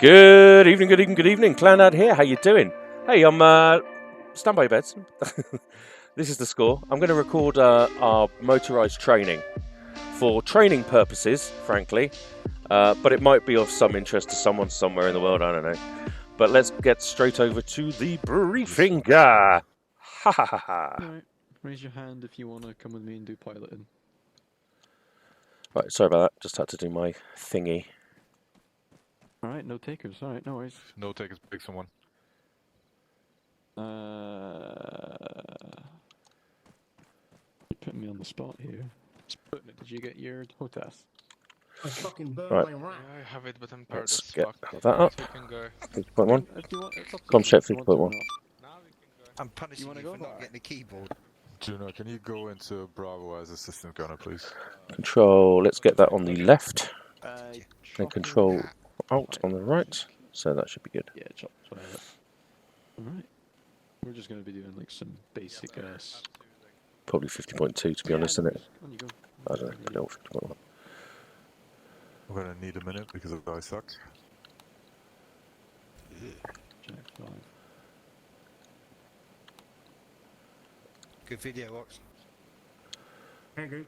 Good evening, good evening, good evening. Clownad here. How you doing? Hey, I'm stand by your beds. This is the score. I'm going to record our motorised training for training purposes, frankly, but it might be of some interest to someone somewhere in the world. I don't know. But let's get straight over to the briefing. Ha ha ha ha. Alright, raise your hand if you want to come with me and do piloting. Right, sorry about that. Just had to do my thingy. Alright, no takers. Alright, no worries. No takers, pick someone. You're putting me on the spot here. Sputnik, did you get your HOTAS? I fucking burned Right. my rack. Yeah, I have it, but I'm tired Let's as get fuck. that up. So we can go. 50.1. If you want, it's up to Come you straight if you want 50.1. to or not. Now we can go. I'm punishing wanna you, go? for not Alright. getting a keyboard. Juno, can you go into Bravo as assistant gunner, please? Control, let's get that on the left. And Chop control your- alt on the right. So that should be good. Yeah, chop. Alright. We're just going to be doing like some basic ass. Probably 50.2 to be honest, isn't it? On you go. I don't know, no, 50.1. I'm gonna need a minute because of I suck. Jack 5. Good video, Ox. Thank you.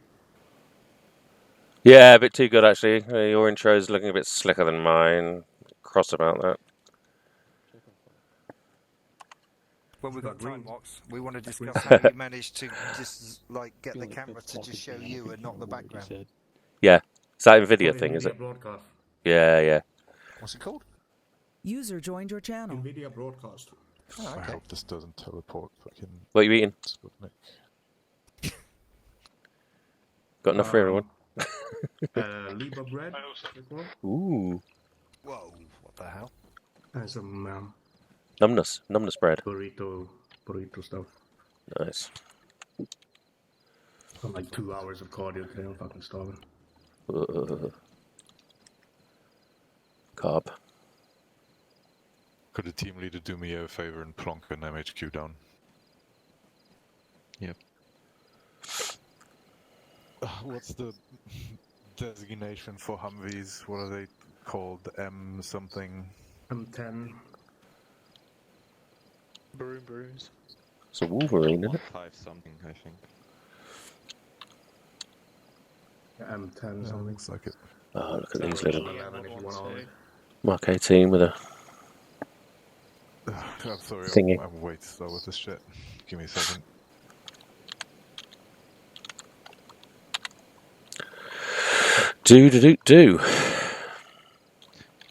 Yeah, a bit too good actually. Your intro is looking a bit slicker than mine. Cross about that. When we've got Green. time, Ox, we want to discuss how you managed to just like get the Feel like camera that's to just show talking you to and not the what you background. said. Is that NVIDIA thing, is it? Broadcast. Yeah, yeah. What's it called? User joined your channel. NVIDIA broadcast. Oh, I okay. hope this doesn't teleport fucking What are you eating? Sputnik. Got enough for everyone? Libra bread. Ooh. Whoa, what the hell? And some Numbness bread. burrito stuff. Nice. Got like 2 hours of cardio today. I'm fucking starving. Carb. Could the team leader do me a favor and plonk an MHQ down? Yep. What's the designation for Humvees? What are they called? M something? M10. Bruise. It's a Wolverine, isn't it? 5 something, I think. M10 Yeah, something. looks like it. Oh, look at these little 11 if you want on it. Mark 18 with a I'm sorry, Thingy. I'm way too slow with this shit. Give me a second. do.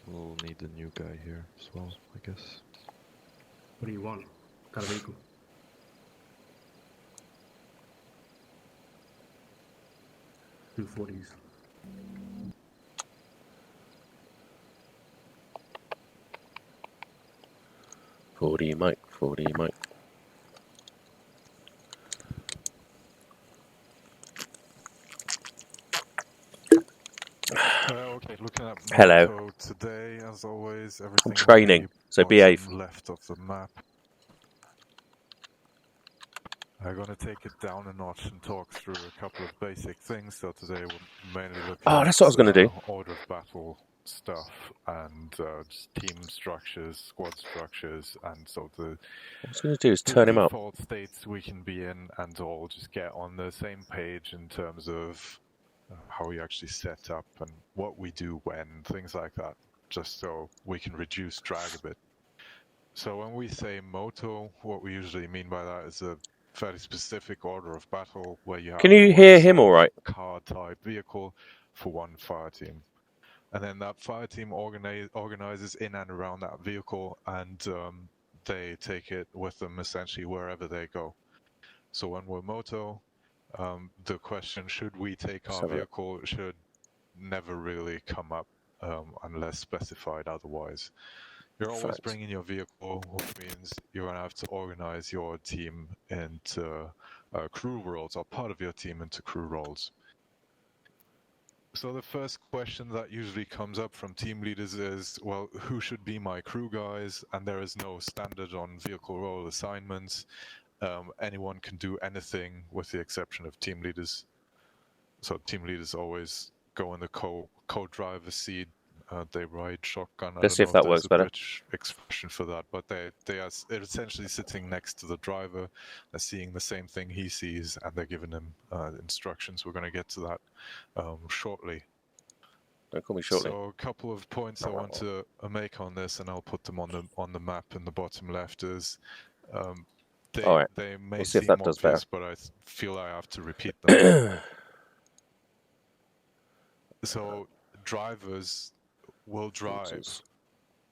We'll need a new guy here as well, I guess. What do you want? Kind of vehicle. Two 40s. Forty mic. Okay, looking at Hello. Moto today, as always, everything will training, be so bottom behave. left of the map. I'm gonna take it down a notch and talk through a couple of basic things. So today we're mainly looking Oh, that's what I was gonna do. order of battle stuff and just team structures, squad structures, and so the What I was going to do is turn him up. default states we can be in, and all just get on the same page in terms of how we actually set up and what we do when, things like that, just so we can reduce drag a bit. So when we say moto, what we usually mean by that is a fairly specific order of battle where you have Can you one hear him sort all of right? car type vehicle for one fire team. And then that fire team organizes in and around that vehicle, and they take it with them essentially wherever they go. So when we're moto, the question, should we take our vehicle, should never really come up unless specified otherwise. You're always bringing your vehicle, which means you're going to have to organize your team into crew roles, or part of your team into crew roles. So the first question that usually comes up from team leaders is, well, who should be my crew guys? And there is no standard on vehicle role assignments. Anyone can do anything with the exception of team leaders. So team leaders always go in the co-driver seat they ride shotgun. Let's I see don't if know that there's works a better. British expression for that, but they're essentially sitting next to the driver. They're seeing the same thing he sees, and they're giving him instructions. We're going to get to that shortly. Don't call me shortly. So a couple of points I want to make on this, and I'll put them on the map in the bottom left. Is All right. they may We'll see if seem that does better. obvious, but I feel I have to repeat them. So drivers will drive,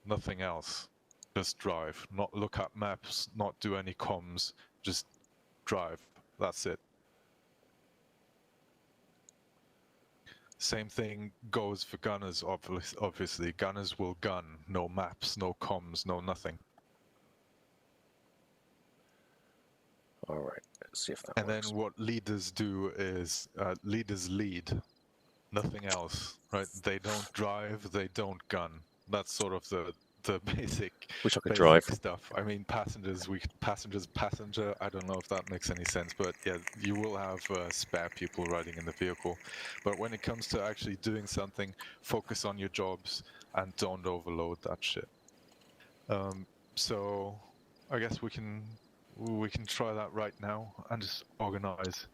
nothing else. Just drive. Not look at maps, not do any comms, just drive. That's it. Same thing goes for gunners, obviously. Gunners will gun. No maps, no comms, no nothing. All right. Let's see if that And works. then what leaders do is leaders lead. Nothing else, right? They don't drive, they don't gun. That's sort of the basic, Wish I could basic drive. stuff. I mean, passenger. I don't know if that makes any sense, but yeah, you will have spare people riding in the vehicle. But when it comes to actually doing something, focus on your jobs and don't overload that shit. So I guess we can try that right now and just organize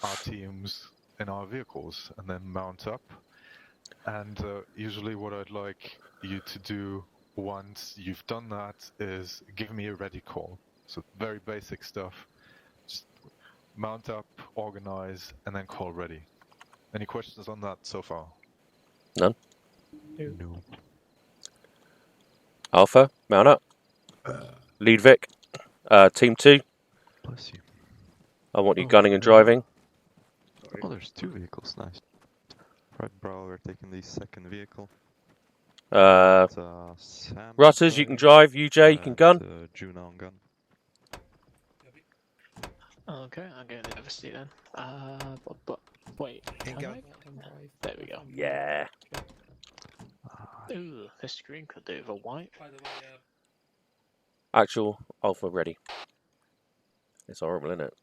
our teams in our vehicles and then mount up. And usually what I'd like you to do once you've done that is give me a ready call. So very basic stuff. Just mount up, organize, and then call ready. Any questions on that so far? None? No. Alpha, mount up. Lead Vic. Team 2, Bless you. I want you gunning and driving. Oh, there's 2 vehicles. Nice. Right, Bravo, we're taking the second vehicle. Sam. Rutters, you can drive. UJ, you can gun. Juno on gun. Okay, I'll get in the other seat then. But wait, Can can go. I? There we go. Yeah. Ooh, this screen could do with a wipe. Actual Alpha ready. It's horrible, isn't it?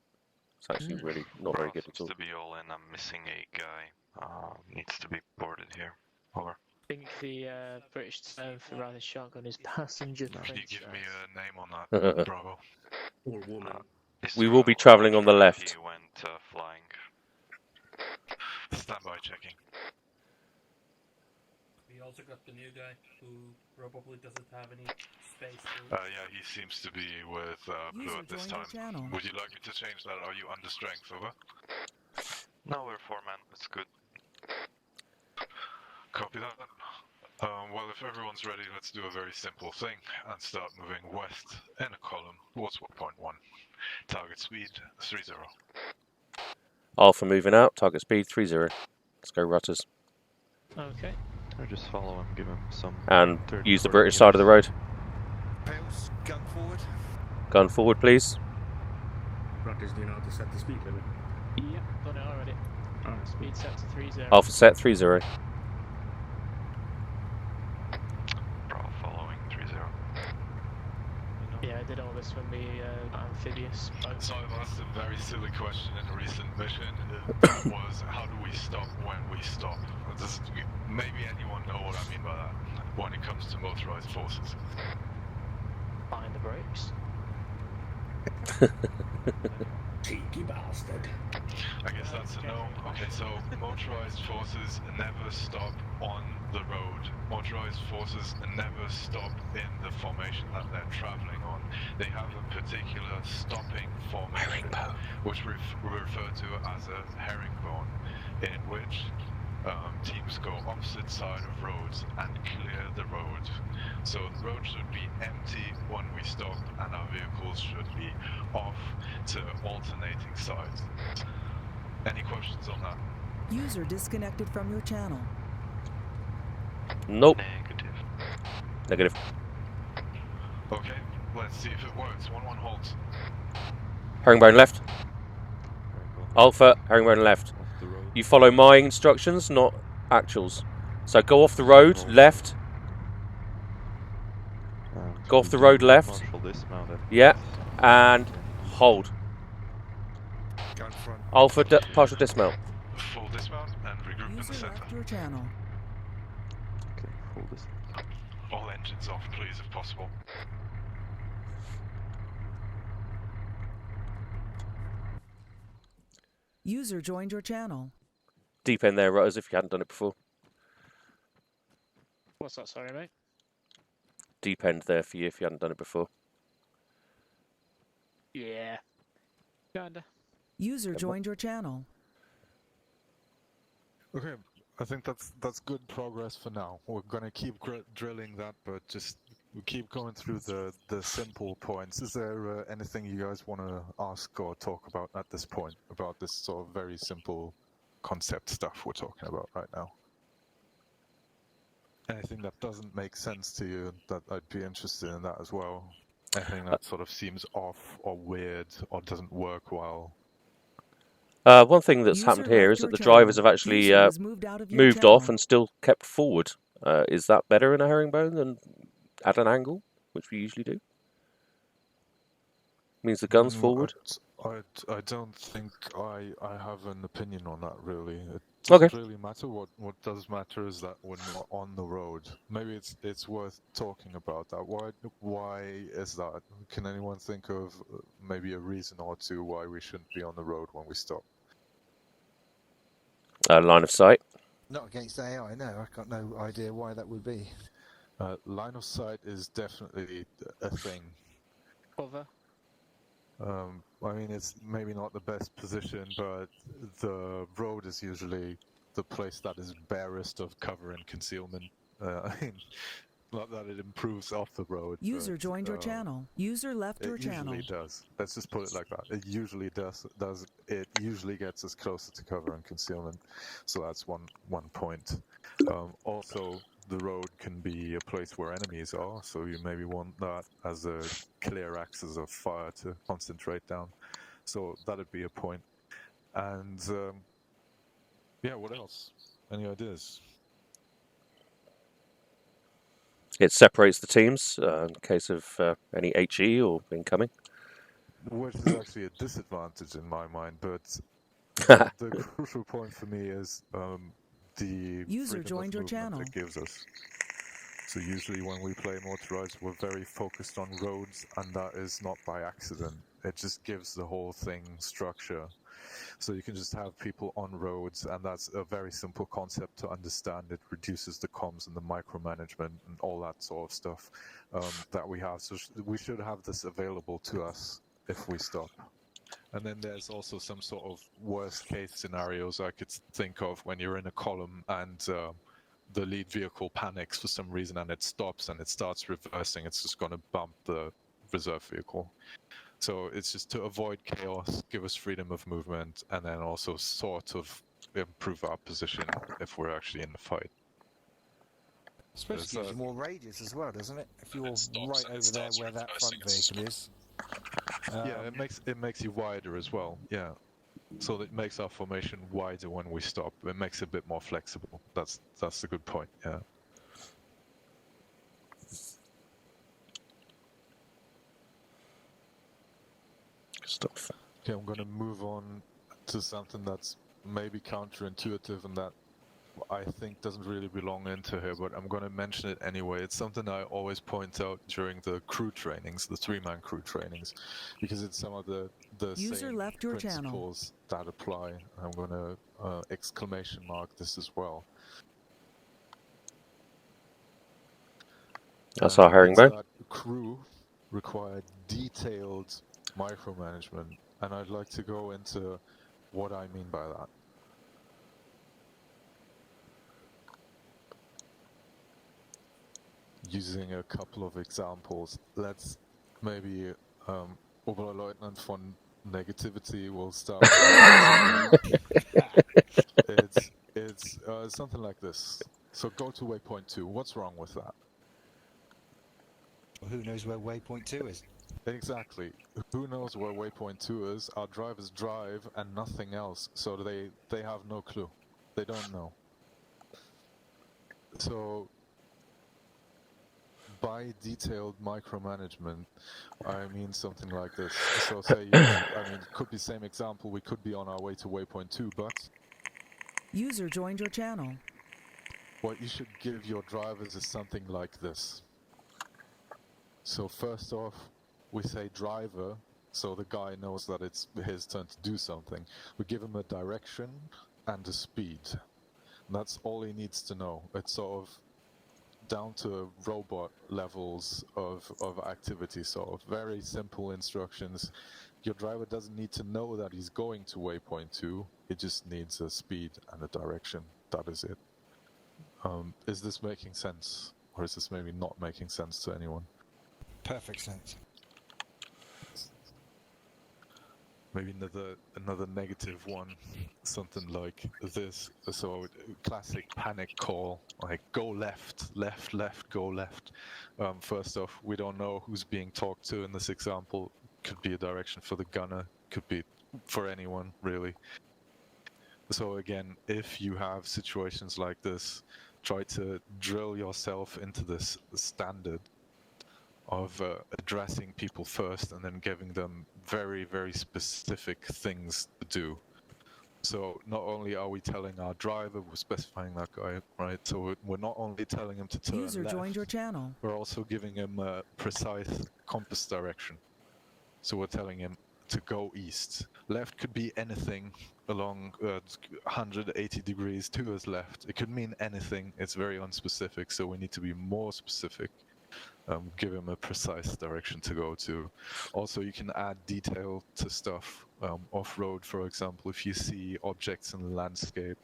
It's actually really not very good at all. Seems to be all in. I'm missing a guy. Needs to be boarded here. Over. I think the British term for riding shotgun is passenger Can princess. you give me a name on that, Bravo? Or woman. We will be travelling on the left. He went flying. Standby checking. We also got the new guy who probably doesn't have any space. Yeah, he seems to be with Blue at this time. Channel. Would you like me to change that? Are you under strength? Over. No, we're 4 men. It's good. Copy that. Well, if everyone's ready, let's do a very simple thing and start moving west in a column towards point 1. Target speed 30. Alpha moving out. Target speed 30. Let's go, Rutters. Okay. Or just follow him, give him some. And 30, use the 40 British side of the road. Pales, gun forward. Gun forward, please. Rutters, do you know how to set the speed limit? Yep, got it already. Alright. Speed set to 30. Alpha set 30. Bravo following 30. Yeah, I did all this when we amphibious boat. So I've asked a very silly question in a recent mission. Was how do we stop when we stop? Maybe anyone know what I mean by that when it comes to motorized forces? Behind the brakes. Cheeky bastard. I guess that's a no. Okay, so motorized forces never stop on the road. Motorized forces never stop in the formation that they're traveling on. They have a particular stopping formation, which we refer to as a herringbone, in which teams go opposite side of roads and clear the road. So the road should be empty when we stop, and our vehicles should be off to alternating sides. Any questions on that? User disconnected from your channel. Nope. Negative. Negative. Okay, let's see if it works. 1-1 holds. Herringbone left. Very cool. Alpha, herringbone left. Off the road. You follow my instructions, not actuals. So go off the road, left. Go off the road left. Marshal dismounted. Yeah, and hold. Gun front. Alpha, partial dismount. Full dismount and regroup in the User center. left your channel. Okay, full distance. All engines off, please, if possible. User joined your channel. Deep end there, rutters, if you hadn't done it before. What's that? Sorry, mate. Deep end there for you if you hadn't done it before. Yeah. Kinda. User joined your channel. Okay, I think that's good progress for now. We're gonna keep drilling that, but just we keep going through the simple points. Is there anything you guys want to ask or talk about at this point about this sort of very simple concept stuff we're talking about right now? Anything that doesn't make sense to you, that I'd be interested in that as well. Anything that sort of seems off or weird or doesn't work well. One thing that's User happened here left is that your the channel. drivers have actually User was moved out of your moved off channel. and still kept forward. Is that better in a herringbone than at an angle, which we usually do? Means the gun's forward. I don't think I have an opinion on that really. It Okay. doesn't really matter. What does matter is that we're not on the road. Maybe it's worth talking about that. Why is that? Can anyone think of maybe a reason or two why we shouldn't be on the road when we stop? Line of sight. Not against AI, no. I've got no idea why that would be. Line of sight is definitely a thing. Cover. I mean, it's maybe not the best position, but the road is usually the place that is barest of cover and concealment. I mean, not that it improves off the road. User but, joined your channel. User left your channel. It usually does. Let's just put it like that. It usually does. It usually gets us closer to cover and concealment. So that's one point. Also, the road can be a place where enemies are, so you maybe want that as a clear axis of fire to concentrate down. So that'd be a point. And yeah, what else? Any ideas? It separates the teams in case of any HE or incoming. Which is actually a disadvantage in my mind, but the crucial point for me is the User freedom joined of your movement channel. it gives us. So usually when we play Motorized, we're very focused on roads, and that is not by accident. It just gives the whole thing structure. So you can just have people on roads, and that's a very simple concept to understand. It reduces the comms and the micromanagement and all that sort of stuff that we have. So we should have this available to us if we stop. And then there's also some sort of worst case scenarios I could think of when you're in a column and the lead vehicle panics for some reason and it stops and it starts reversing. It's just going to bump the reserve vehicle. So it's just to avoid chaos, give us freedom of movement, and then also sort of improve our position if we're actually in the fight. Especially gives you more radius as well, doesn't it? If you're right over there where that front vehicle is. Yeah, it makes you wider as well. Yeah, so it makes our formation wider when we stop. It makes it a bit more flexible. That's a good point. Yeah. Stuff. Okay, I'm going to move on to something that's maybe counterintuitive and that I think doesn't really belong into here, but I'm going to mention it anyway. It's something I always point out during the crew trainings, the 3-man crew trainings, because it's some of the User same left your channel. principles that apply. I'm going to exclamation mark this as well. That's our herringbone. That crew require detailed micromanagement, and I'd like to go into what I mean by that. Using a couple of examples, let's maybe Oberleutnant von Negativity will start. It's something like this. So go to waypoint 2. What's wrong with that? Well, who knows where waypoint 2 is? Exactly. Who knows where waypoint 2 is? Our drivers drive and nothing else, so they have no clue. They don't know. So by detailed micromanagement, I mean something like this. So say, it could be same example, we could be on our way to waypoint 2, but User joined your channel. what you should give your drivers is something like this. So first off, we say driver, so the guy knows that it's his turn to do something. We give him a direction and a speed. That's all he needs to know. It's sort of down to robot levels of activity, sort of very simple instructions. Your driver doesn't need to know that he's going to waypoint 2, it just needs a speed and a direction. That is it. Is this making sense? Or is this maybe not making sense to anyone? Perfect sense. Maybe another negative one, something like this. So classic panic call, like go left, left, left, go left. First off, we don't know who's being talked to in this example. Could be a direction for the gunner, could be for anyone really. So again, if you have situations like this, try to drill yourself into this standard of addressing people first and then giving them very, very specific things to do. So not only are we telling our driver, we're specifying that guy, right? So we're not only telling him to turn User left, joined your channel. we're also giving him a precise compass direction. So we're telling him to go east. Left could be anything along 180 degrees to his left. It could mean anything. It's very unspecific, so we need to be more specific. Give him a precise direction to go to. Also, you can add detail to stuff. Off-road, for example, if you see objects in the landscape,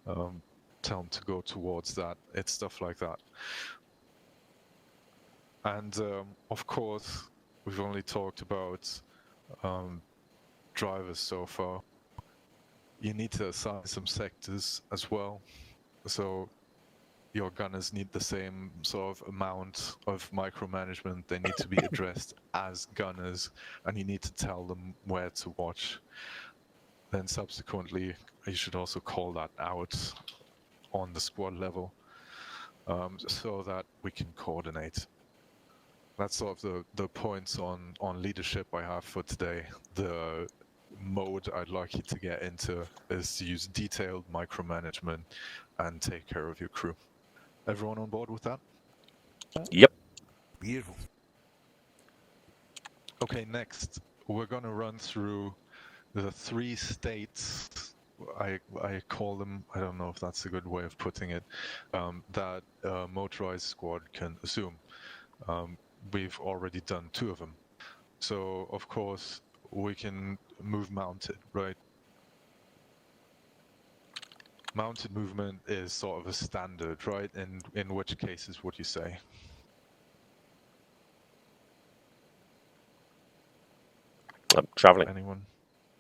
tell him to go towards that. It's stuff like that. And of course, we've only talked about drivers so far. You need to assign some sectors as well. So your gunners need the same sort of amount of micromanagement. They need to be addressed as gunners, and you need to tell them where to watch. Then subsequently, you should also call that out on the squad level, so that we can coordinate. That's sort of the points on leadership I have for today. The mode I'd like you to get into is to use detailed micromanagement and take care of your crew. Everyone on board with that? Yep. Beautiful. Okay, next we're going to run through the 3 states. I call them, I don't know if that's a good way of putting it, that a motorized squad can assume. We've already done 2 of them. So, of course, we can move mounted, right? Mounted movement is sort of a standard, right? In which cases would you say? Traveling. Anyone?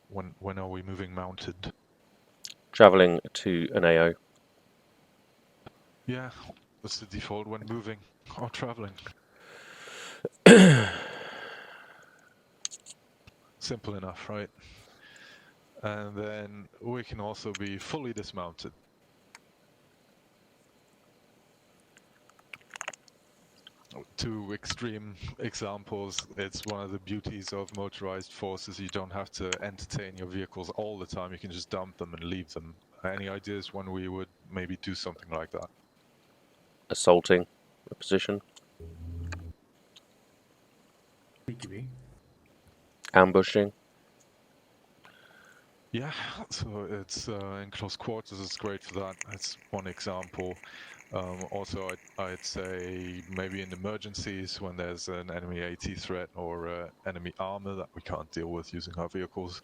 When are we moving mounted? Traveling to an AO. Yeah, that's the default when moving or traveling. Simple enough, right? And then we can also be fully dismounted. Two extreme examples. It's one of the beauties of motorized forces. You don't have to entertain your vehicles all the time. You can just dump them and leave them. Any ideas when we would maybe do something like that? Assaulting a position. PQB. Ambushing. Yeah, so it's in close quarters. It's great for that. That's one example. Also, I'd say maybe in emergencies when there's an enemy AT threat or enemy armor that we can't deal with using our vehicles.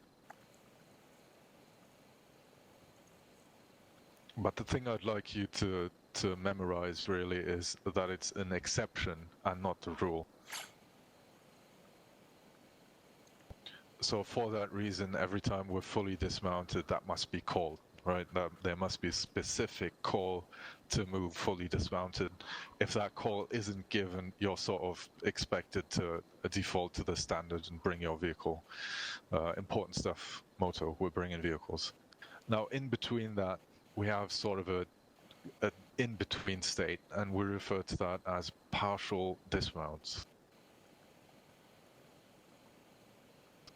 But the thing I'd like you to memorize really is that it's an exception and not the rule. So for that reason, every time we're fully dismounted, that must be called, right? There must be a specific call to move fully dismounted. If that call isn't given, you're sort of expected to default to the standard and bring your vehicle. Important stuff, Moto, we're bringing vehicles. Now, in between that, we have sort of a in-between state, and we refer to that as partial dismounts.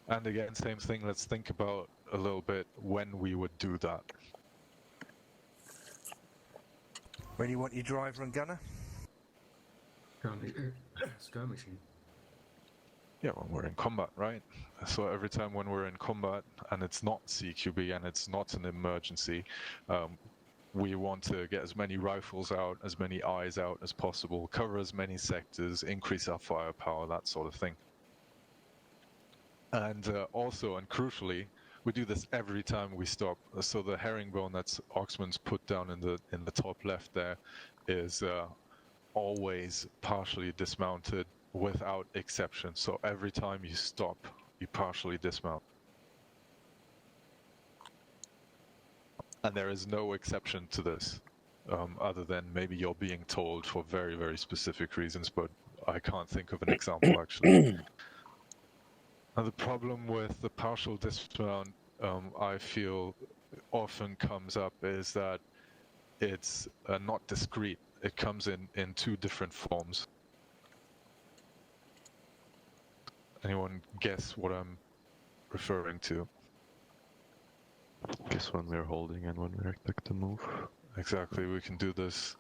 And again, same thing, let's think about a little bit when we would do that. Where do you want your driver and gunner? Skirmishing. Yeah, when we're in combat, right? So every time when we're in combat and it's not CQB and it's not an emergency, we want to get as many rifles out, as many eyes out as possible, cover as many sectors, increase our firepower, that sort of thing. And also, and crucially, we do this every time we stop. So the herringbone that's Oxman's put down in the top left there is always partially dismounted without exception. So every time you stop, you partially dismount. And there is no exception to this, other than maybe you're being told for very, very specific reasons, but I can't think of an example actually. And the problem with the partial dismount, I feel often comes up is that it's not discrete. It comes in two different forms. Anyone guess what I'm referring to? Guess when we're holding and when we expect to move. Exactly, we can do this.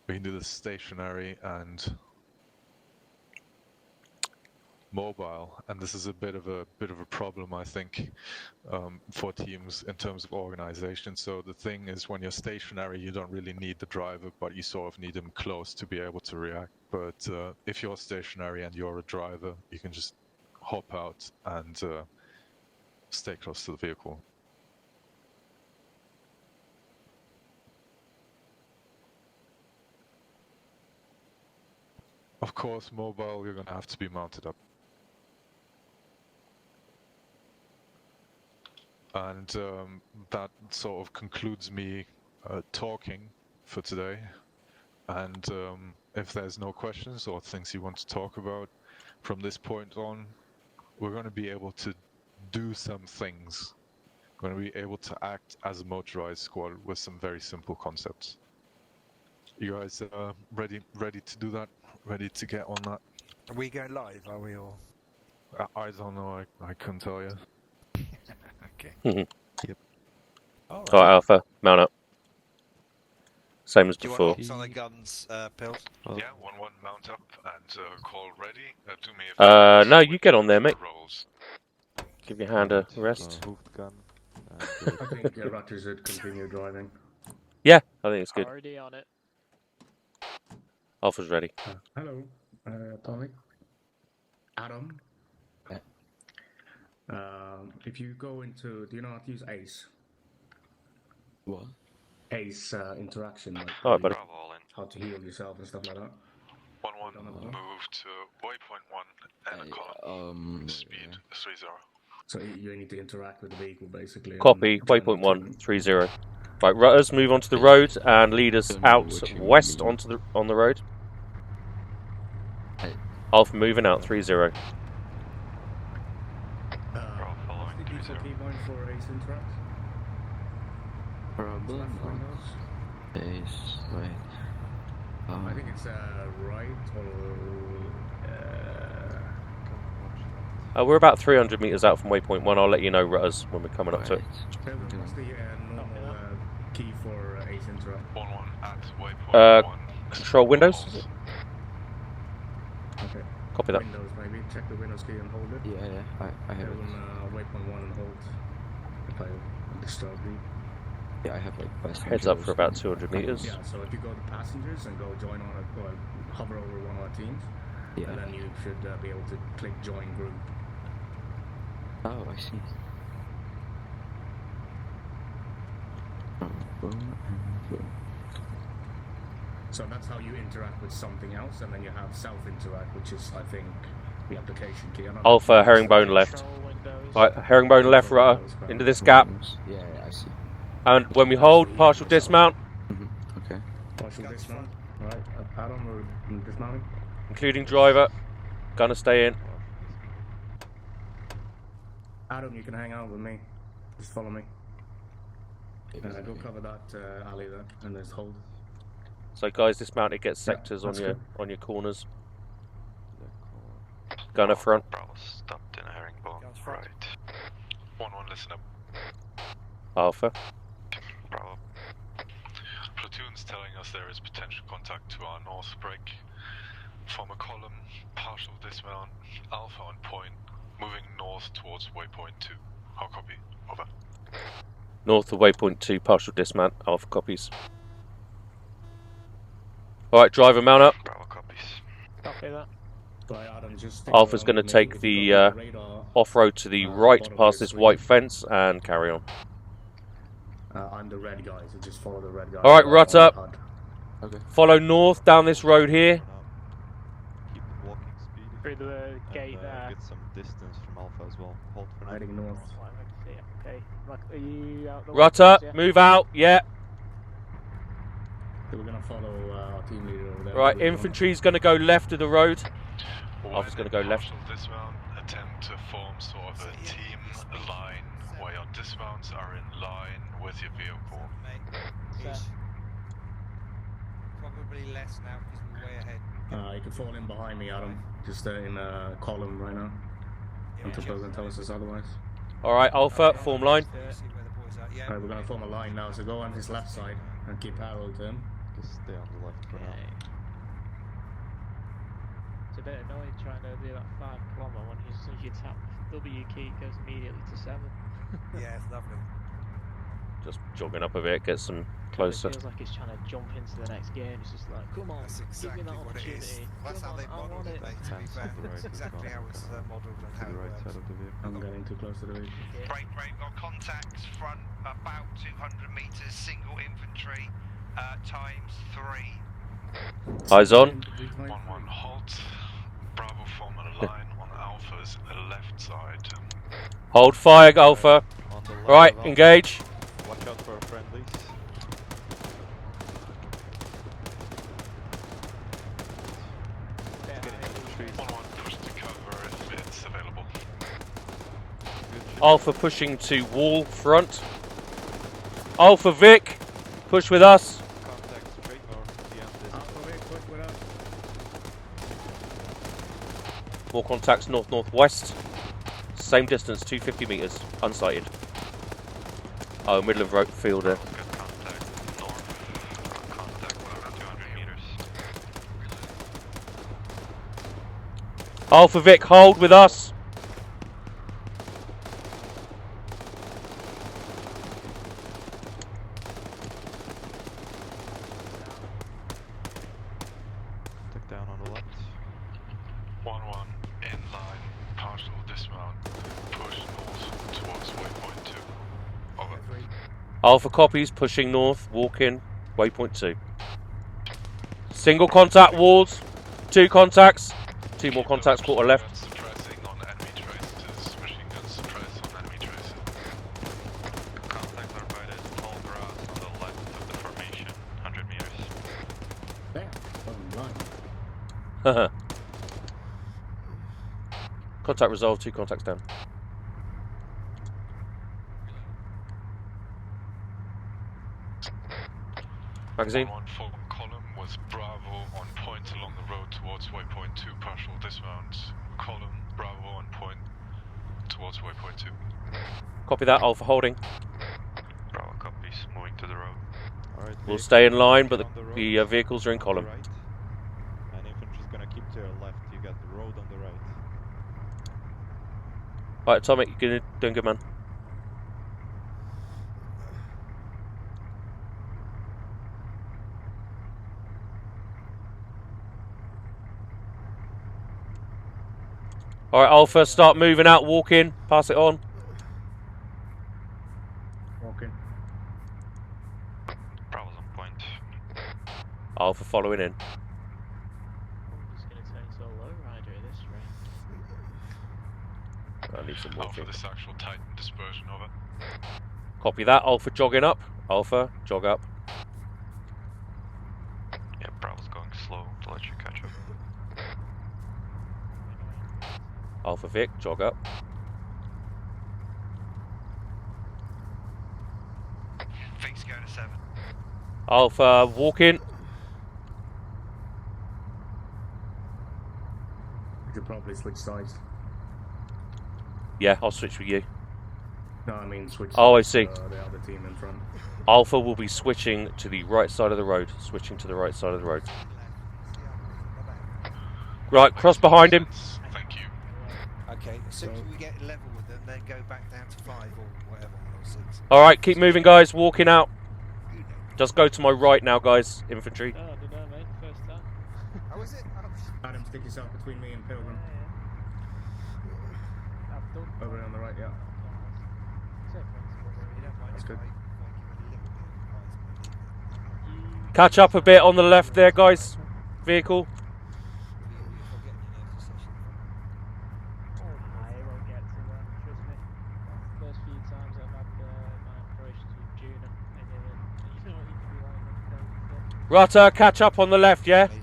We can do this stationary and mobile, and this is a bit of a problem, I think, for teams in terms of organization. So the thing is, when you're stationary, you don't really need the driver, but you sort of need him close to be able to react. But if you're stationary and you're a driver, you can just hop out and stay close to the vehicle. Of course, mobile, you're going to have to be mounted up. And that sort of concludes me talking for today. And if there's no questions or things you want to talk about from this point on, we're going to be able to do some things. We're going to be able to act as a motorized squad with some very simple concepts. You guys ready to do that? Ready to get on that? Are we going live, are we all? I don't know, I couldn't tell you. Okay. Yep. Alright, Alpha, mount up. Same as Do you before. want on the guns, Pills? Oh. Yeah, 1-1 mount up and call ready. Do me a favor. No, you get on there, mate. Rolls. Give your hand a rest. Hoofed gun. I think Raptor should continue driving. Yeah, I think it's good. Already on it. Alpha's ready. Hello, Tommy. Adam. If you go into, do you know how to use ACE? What? ACE interaction, like Alright, buddy. Bravo all in. how to heal yourself and stuff like that. 1-1, move to waypoint 1 and a column. Speed 30. So you need to interact with the vehicle basically. Copy, waypoint 1, 30. Right, rutters, move onto the road and lead us out west on the road. Alpha moving out 30. Following Did you 30. put keybind for ACE interact? Problem. Left windows? Base. Wait. I think it's right or We're about 300 meters out from waypoint 1. I'll let you know, rutters, when we're coming up to it. what's the normal key for ACE interact? 1-1 at waypoint 1. Control windows, is it? Okay. Copy that. Windows maybe. Check the Windows key and hold it. Yeah, I have it. Waypoint 1 and hold. If I disturb you. Yeah, I have like passengers. Heads up for about 200 meters. Yeah, so if you go to passengers and go join on or hover over one of our teams, Yeah. and then you should be able to click join group. Oh, I see. So that's how you interact with something else, and then you have self-interact, which is, I think, the application key. Alpha, herringbone left. Control windows. Right, herringbone left, rutter, into this gap. Yeah, I see. And when we hold, partial dismount, Okay. Partial dismount. Right, Adam or dismounting. including driver. Gonna stay in. Adam, you can hang out with me. Just follow me. Go cover that alley there, and just hold. So guys, dismount it, get sectors that's on your corners. Gunner front. Bravo stopped in a herringbone. Guns front. Right. 1-1, listen up. Alpha. Bravo balloons telling us there is potential contact to our north break. Form a column, partial dismount, Alpha on point, moving north towards waypoint 2. How copy? Over. North of waypoint 2, partial dismount. Alpha copies. Alright, driver, mount up. Bravo copies. Copy that. Right, Adam, just stick Alpha's around going to with me. take If you the got my radar, off-road to the right bottom of past your this screen. white fence and carry on. I'm the red guy, so just follow the red guy. Alright, rut on the up. HUD. Okay. Follow north down this road here. Keep the walking speed. Through the gate and, there. get some distance from Alpha as well. Hold for now. Heading north. Okay. Like, are you out the Rut way, up, yeah? move out, yeah. So we're gonna follow our team leader over there. Right, We're gonna- infantry's going to go left of the road. When Alpha's going to go left. partial dismount, attempt to form sort of a team line where your dismounts are in line with your vehicle. Ish. Probably less now because we're way ahead. You can fall in behind me, Adam. Just in a column right now. Until Bergen tells us otherwise. Alright, Alpha, form line. See where the boys are. Yeah. Alright, we're gonna form a line now, so go on his left side and keep parallel to him. Just stay on the left for now. It's a bit annoying trying to do that 5 kilometre when as soon as you tap W key, it goes immediately to 7. Yeah, it's lovely. Just jogging up a bit, get some closer. It feels like it's trying to jump into the next game. It's just like, come on, That's exactly give me that what it is. opportunity. That's Come how on, they I modelled want it, it. mate, to be Hands fair. to the right That's as exactly well. how it's modelled and To how the it right works. side of the vehicle. I'm getting too close to the vehicle. Break, got contacts front about 200 metres, single infantry, times 3. Eyes on. 1-1 halt. Bravo form a line on Alpha's left side. Hold fire, Alpha. On the left Right, of Alpha. engage. Watch out for friendlies. Get into the trees. 1-1 push to cover if it's available. Alpha pushing to wall front. Alpha Vic, push with us. Contact straight north beyond this. Alpha Vic, push with us. More contacts north-northwest. Same distance, 250 metres, unsighted. Oh, middle of road field there. Good contact north. Contact over 200 meters. Alpha Vic, hold with us. Contact down on the left. 1-1 in line, partial dismount, push north towards waypoint 2. Over. Alpha copies, pushing north, walk in, waypoint 2. Single contact walls, 2 contacts, 2 more contacts, quarter left. Suppressing on enemy traces, machine gun suppress on enemy traces. Contacts are by the tall grass on the left of the formation, 100 meters. There, bottom line. Haha. Contact resolved, 2 contacts down. Magazine. 1-1 full column with Bravo on point along the road towards waypoint 2, partial dismount. Column, Bravo on point towards waypoint 2. Copy that, Alpha holding. Bravo copies, moving to the road. Alright. We'll stay in line, but on the road, the vehicles are in on the column. right. And infantry's gonna keep to your left. You got the road on the right. Right, Atomic, you're doing good, man. Alright, Alpha, start moving out, walk in, pass it on. Walking. Bravo's on point. Alpha following in. I'm just going to turn so low rider at this rate. I need some Alpha, walking. this actual Titan dispersion, over. Copy that, Alpha jogging up. Alpha, jog up. Yeah, Bravo's going slow to let you catch up. Alpha Vic, jog up. Vic's going to 7. Alpha, walk in. We could probably switch sides. Yeah, I'll switch with you. No, I mean switch. Oh, I towards, see. The other team in front. Alpha will be switching to the right side of the road. Switching to the right side of the road. Right, cross behind him. Thank you. Okay, as soon as we get level with them, then go back down to 5 or whatever, or 6. All right, keep moving, guys. Walking out. Just go to my right now, guys. Infantry. Oh, I don't know, mate. First time. How is it? Adam, stick yourself between me and Pilgrim. I've done. Over there on the right, yeah. That's good. Catch up a bit on the left there, guys. Vehicle. I won't get to that, trust me. First few times I've had my operations with Juna, you know what you can be like when you don't Rutter, catch up on the left, yeah? copy.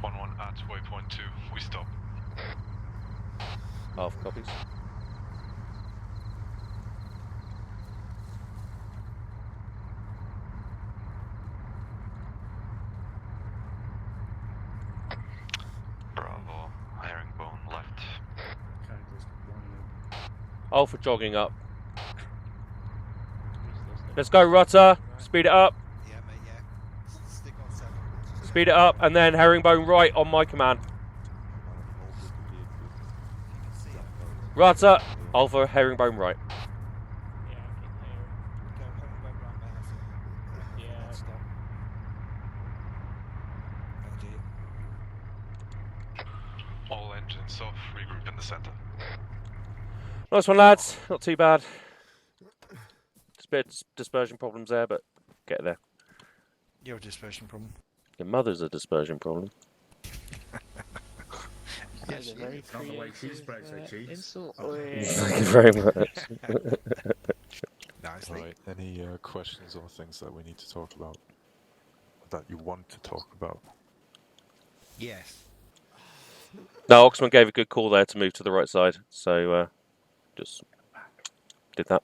1-1 at waypoint 2. We stop. Half copies. Bravo. Herringbone left. Characters, one Alpha jogging up. Let's go, Rutter. Speed it up. Yeah, mate, yeah. Stick on 7. Speed it up, and then herringbone right on my command. Rutter, Alpha, herringbone right. Yeah, I can hear it. Go home, right, mate. That's it. Yeah. Stop. Oh dear. All engines off. Regroup in the center. Nice one, lads. Not too bad. Just a bit of dispersion problems there, but get there. Your dispersion problem. Your mother's a dispersion problem. That's a very It's not the way she spreads her cheeks. insult. Thank you very much. Nicely. Right. Any questions or things that we need to talk about? That you want to talk about? Yes. No, Oxman gave a good call there to move to the right side, so just did that.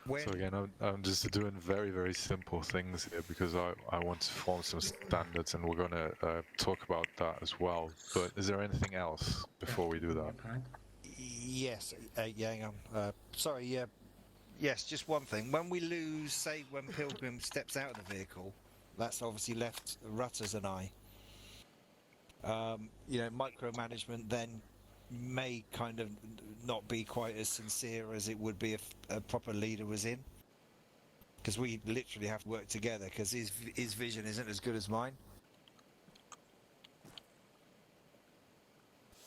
When, So again, I'm just doing very, very simple things here because I want to form some standards, and we're going to talk about that as well. But is there anything else before we do that? yes. Yeah, hang on. Sorry, yeah. Yes, just one thing. When we lose, say, when Pilgrim steps out of the vehicle, that's obviously left Rutters and I. Micromanagement then may kind of not be quite as sincere as it would be if a proper leader was in, because we literally have to work together because his vision isn't as good as mine.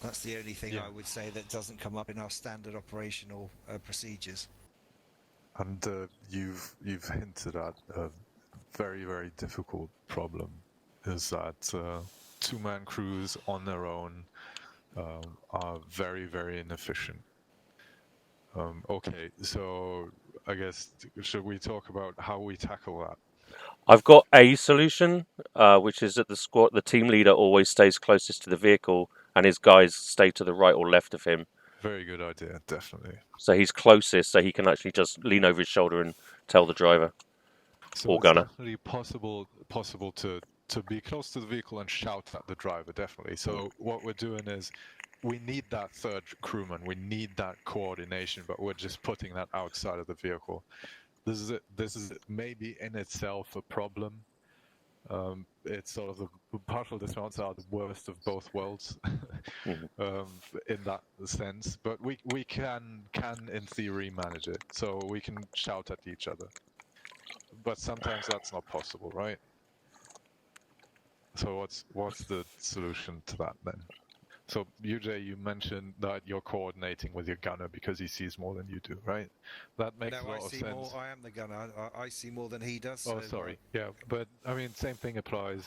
That's the only thing I would say that doesn't come up in our standard operational procedures. And you've hinted at a very, very difficult problem, is that two-man crews on their own are very, very inefficient. Okay, so I guess should we talk about how we tackle that? I've got a solution, which is that the team leader always stays closest to the vehicle, and his guys stay to the right or left of him. Very good idea, definitely. So he's closest, so he can actually just lean over his shoulder and tell the driver or gunner. It's definitely possible to be close to the vehicle and shout at the driver, definitely. So what we're doing is we need that third crewman, we need that coordination, but we're just putting that outside of the vehicle. This is maybe in itself a problem. It's sort of the partial dismounts are the worst of both worlds in that sense, but we can in theory manage it, so we can shout at each other, but sometimes that's not possible, right? So what's the solution to that then? So UJ, you mentioned that you're coordinating with your gunner because he sees more than you do, right? That makes a lot of sense. I am the gunner. I see more than he does. Oh, so sorry. Yeah, but I mean, same thing applies.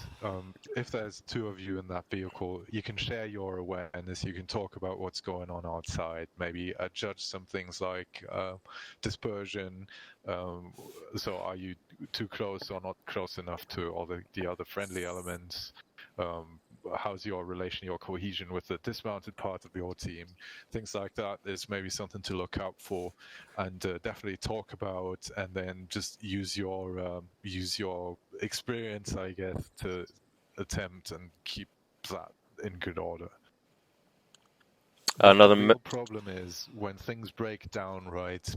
If there's two of you in that vehicle, you can share your awareness. You can talk about what's going on outside. Maybe judge some things like dispersion. So, are you too close or not close enough to all the other friendly elements? How's your relation, your cohesion with the dismounted part of your team? Things like that is maybe something to look out for, and definitely talk about, and then just use your experience, I guess, to attempt and keep that in good order. But Another the real problem is when things break down, right?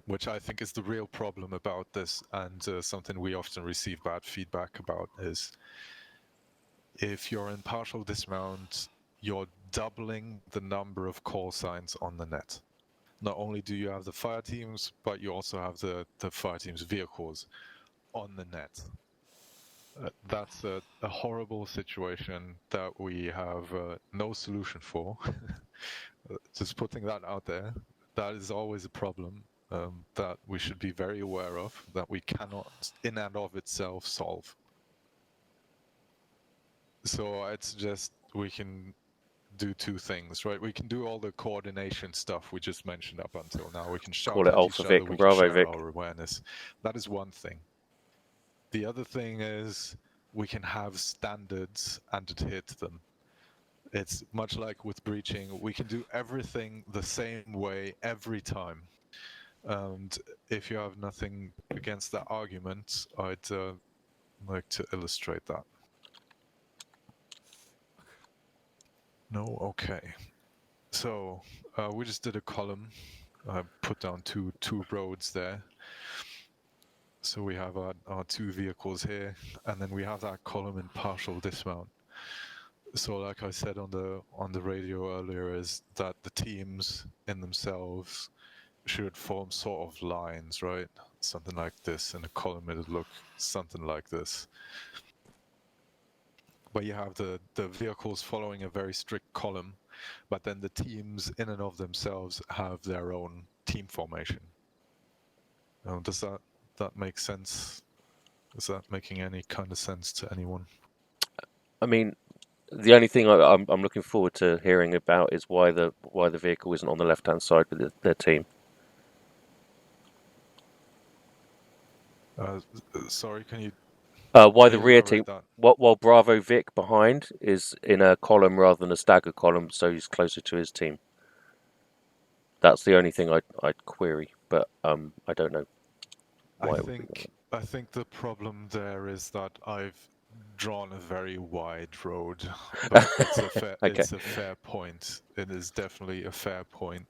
Which I think is the real problem about this, and something we often receive bad feedback about is if you're in partial dismount, you're doubling the number of call signs on the net. Not only do you have the fire teams, but you also have the fire teams' vehicles on the net. That's a horrible situation that we have no solution for. Just putting that out there, that is always a problem that we should be very aware of, that we cannot, in and of itself, solve. So I'd suggest we can do two things, right? We can do all the coordination stuff we just mentioned up until now. We can shout Call it at Alpha each Vic other, and we can Bravo share Vic. our awareness. That is one thing. The other thing is we can have standards and adhere to them. It's much like with breaching. We can do everything the same way every time. And if you have nothing against that argument, I'd like to illustrate that. No? Okay. So we just did a column. I put down two roads there. So we have our two vehicles here, and then we have that column in partial dismount. So like I said on the radio earlier, is that the teams in themselves should form sort of lines, right? Something like this. In a column it'd look something like this. But you have the vehicles following a very strict column, but then the teams in and of themselves have their own team formation. Does that make sense? Is that making any kind of sense to anyone? I mean, the only thing I'm looking forward to hearing about is why the vehicle isn't on the left-hand side with their team. Sorry, can you? Why the rear team? That? While Bravo Vic behind is in a column rather than a staggered column, so he's closer to his team. That's the only thing I'd query, but I don't know. Why I think the problem there is that I've drawn a very wide road, but it's a fair Okay. It's a fair point. It is definitely a fair point.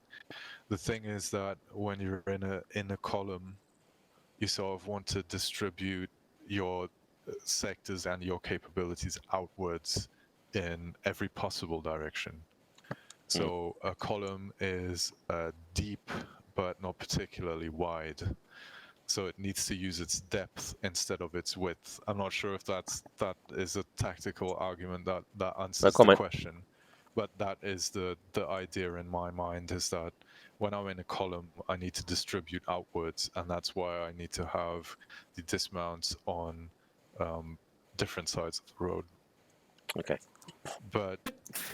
The thing is that when you're in a column, you sort of want to distribute your sectors and your capabilities outwards in every possible direction. So a column is deep but not particularly wide. So it needs to use its depth instead of its width. I'm not sure if that is a tactical argument that answers the question, but that is the idea in my mind, is that when I'm in a column, I need to distribute outwards, and that's why I need to have the dismounts on different sides of the road. Okay. But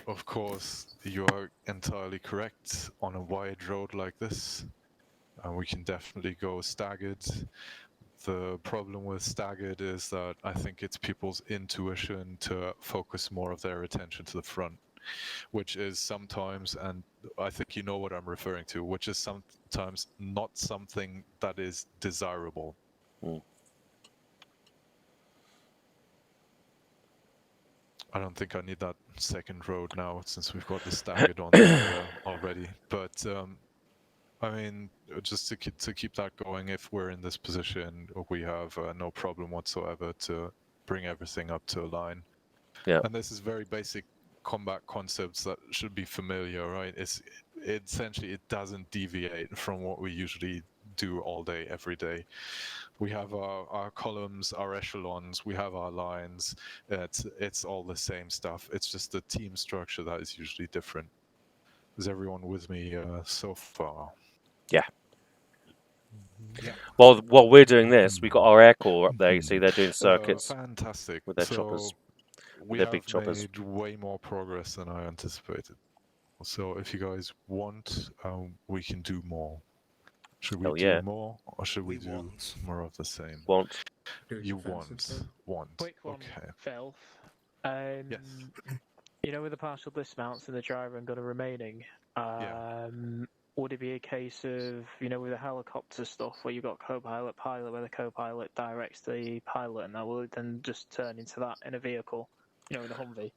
of course, you're entirely correct. On a wide road like this, we can definitely go staggered. The problem with staggered is that I think it's people's intuition to focus more of their attention to the front, which is sometimes, and I think you know what I'm referring to, which is sometimes not something that is desirable. I don't think I need that second road now, since we've got the staggered on there already. But I mean, just to keep that going, if we're in this position, we have no problem whatsoever to bring everything up to a line. Yeah. And this is very basic combat concepts that should be familiar, right? Essentially, it doesn't deviate from what we usually do all day, every day. We have our columns, our echelons, we have our lines. It's all the same stuff. It's just the team structure that is usually different. Is everyone with me so far? Yeah. Yeah. While we're doing this, we've got our air corps up there. You see, they're doing circuits. Fantastic. With their choppers. We their have big choppers. made way more progress than I anticipated. So if you guys want, we can do more. Should we do more, or should we do more of the same? Want. You want. Quick one, okay. Phil. Yes. You know, with the partial dismounts and the driver and gunner remaining, would it be a case of, you know, with the helicopter stuff where you've got co-pilot, pilot, where the co-pilot directs the pilot, and that will then just turn into that in a vehicle? you know, in the Humvee.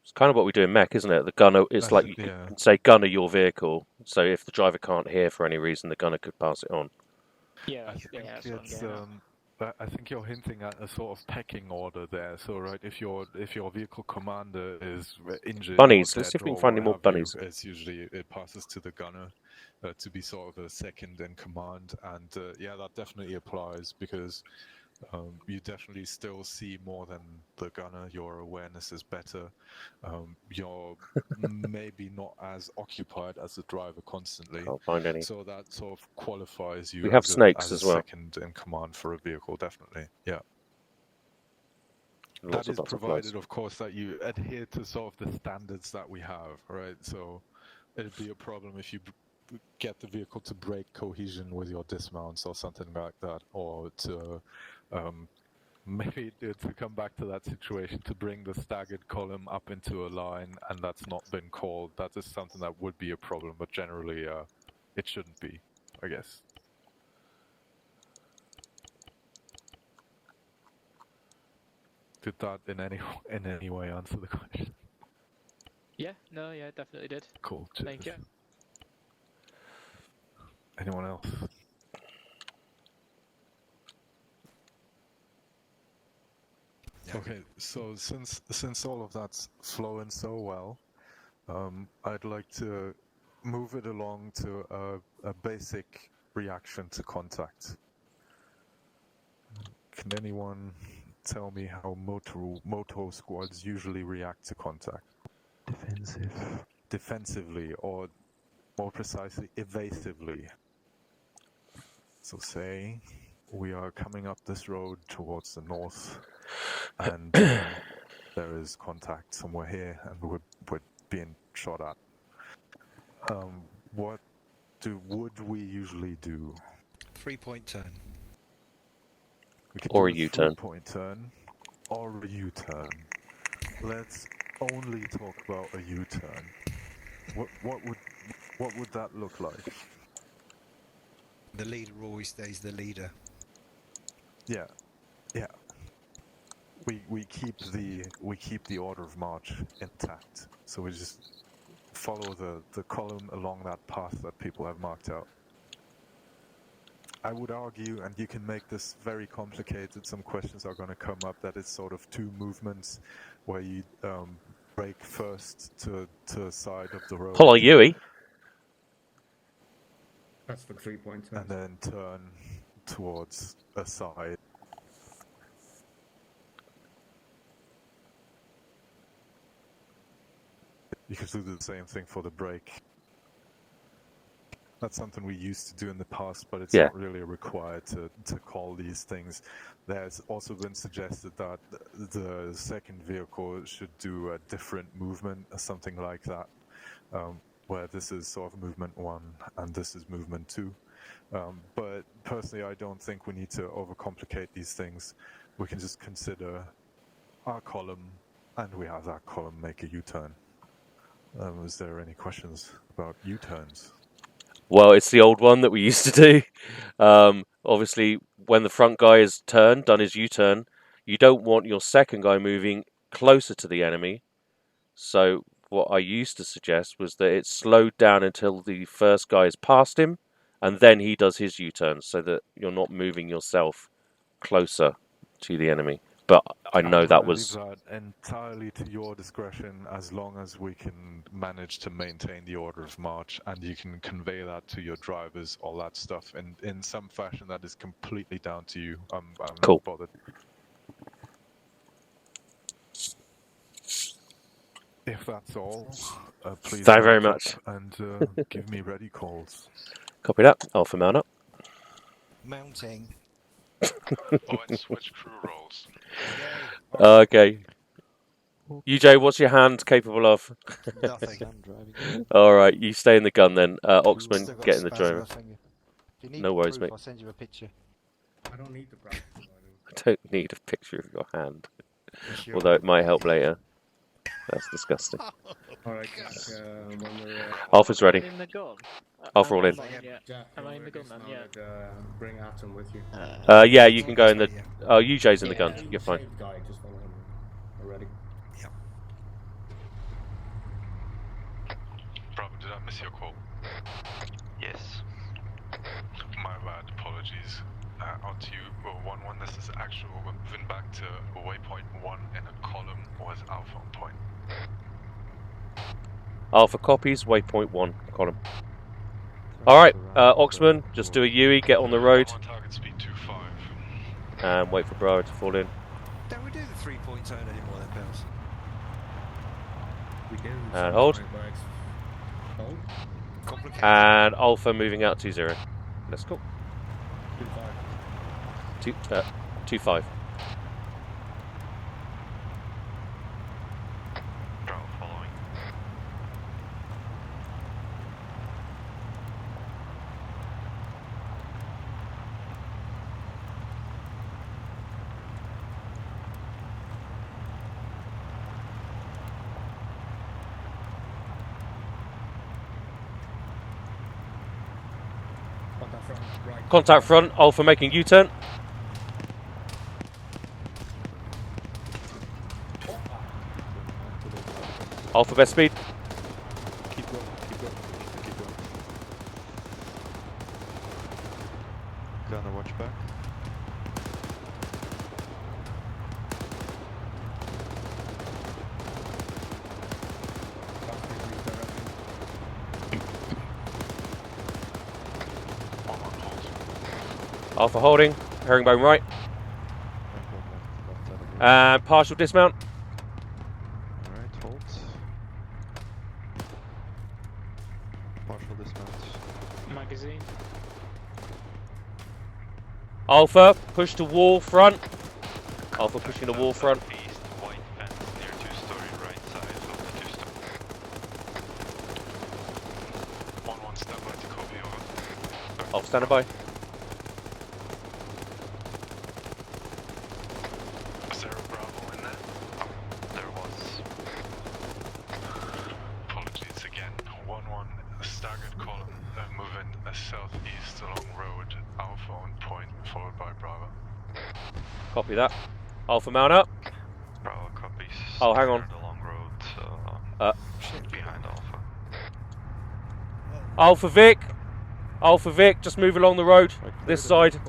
It's kind of what we do in mech, isn't it? The gunner, it's like you can say gunner your vehicle. So if the driver can't hear for any reason, the gunner could pass it on. Yeah, I think you're hinting at a sort of pecking order there. So, right, if your vehicle commander is injured, Bunnies. or Let's see if we dead, can find any or more what have you, bunnies. it's usually it passes to the gunner to be sort of a second in command, and yeah, that definitely applies because you definitely still see more than the gunner. Your awareness is better. You're maybe not as occupied as the driver constantly. Can't find any. So that sort of qualifies you We have as snakes a as well. second in command for a vehicle, definitely. Yeah. Lots That of is provided, butterflies. of course, that you adhere to sort of the standards that we have, right? So it'd be a problem if you get the vehicle to break cohesion with your dismounts or something like that, or to maybe to come back to that situation to bring the staggered column up into a line, and that's not been called. That is something that would be a problem, but generally it shouldn't be, I guess. Did that in any way answer the question? Yeah, no, yeah, definitely did. Cool. Thank you. Anyone else? Okay, so since all of that's flowing so well, I'd like to move it along to a basic reaction to contact. Can anyone tell me how moto squads usually react to contact? Defensively, or more precisely, evasively. So say we are coming up this road towards the north, and there is contact somewhere here, and we're being shot at. What would we usually do? 3-point turn. We could Or do a U-turn. 3-point turn, or a U-turn. Let's only talk about a U-turn. What would that look like? The leader always stays the leader. Yeah. We keep the order of march intact. So we just follow the column along that path that people have marked out. I would argue, and you can make this very complicated, some questions are going to come up, that it's sort of two movements where you break first to the side of the road. Hello, Yui. That's for 3-point turn. And then turn towards a side. You could do the same thing for the break. That's something we used to do in the past, but it's not really required to call these things. There's also been suggested that the second vehicle should do a different movement or something like that, where this is sort of movement 1 and this is movement 2. But personally, I don't think we need to overcomplicate these things. We can just consider our column, and we have that column make a U-turn. Is there any questions about U-turns? Well, it's the old one that we used to do. Obviously, when the front guy has done his U-turn, you don't want your second guy moving closer to the enemy. So what I used to suggest was that it's slowed down until the first guy is past him, and then he does his U-turn, so that you're not moving yourself closer to the enemy. But I know that was... leave that entirely to your discretion, as long as we can manage to maintain the order of march, and you can convey that to your drivers, all that stuff, in some fashion that is completely down to you. I'm cool. Not bothered. If that's all, please thank you very much. And give me ready calls. Copy that. Alpha mount up. Mounting. Oh, and switch crew roles. Okay. UJ, what's your hand capable of? Nothing. Alright, you stay in the gun then. Oxman, get in the driver. If you need No worries, proof, mate. I'll send you a picture. I don't need the practice. I don't need a picture of your hand. Although it might help later. That's disgusting. Alright, Alpha's ready. In the gun? Alpha all in. Am I in the gun then? Yeah. Bring Atom with you. Yeah, you can go in the... Oh, UJ's in the gun. You're fine. Guy, just follow him already. did I miss your call? Yes. My bad, apologies. Out to you, 1-1, this is actual, we're moving back to waypoint 1 in a column with Alpha on point. Alpha copies, waypoint 1, column. Alright, Oxman, just do a UE, get on the road. On target speed 2-5. And wait for Bravo to fall in. Don't we do the 3-point zone anymore then, Bells? We do. And hold. Hold. Complicated. And Alpha moving out 2-0. Let's go. 2-5. 2-5. Bravo following. Contact front, right. Contact front, Alpha making U-turn. Alpha best speed. Keep going, keep going, keep going. Gonna watch back. Alpha holding, herringbone right. And partial dismount. Alright, hold. Partial dismount. Magazine. Alpha, push to wall front. Alpha pushing the wall front. East, white fence near 2-story right side of the 2-story. 1-1, stand by to copy, over. Alpha standing by. Is there a Bravo in there? There was. Apologies again. 1-1, staggered column, moving southeast along road, Alpha on point, followed by Bravo. Copy that. Alpha mount up. Bravo copies. Oh, hang on. Staggered along road, behind Alpha. Alpha Vic. Alpha Vic, just move along the road. This side.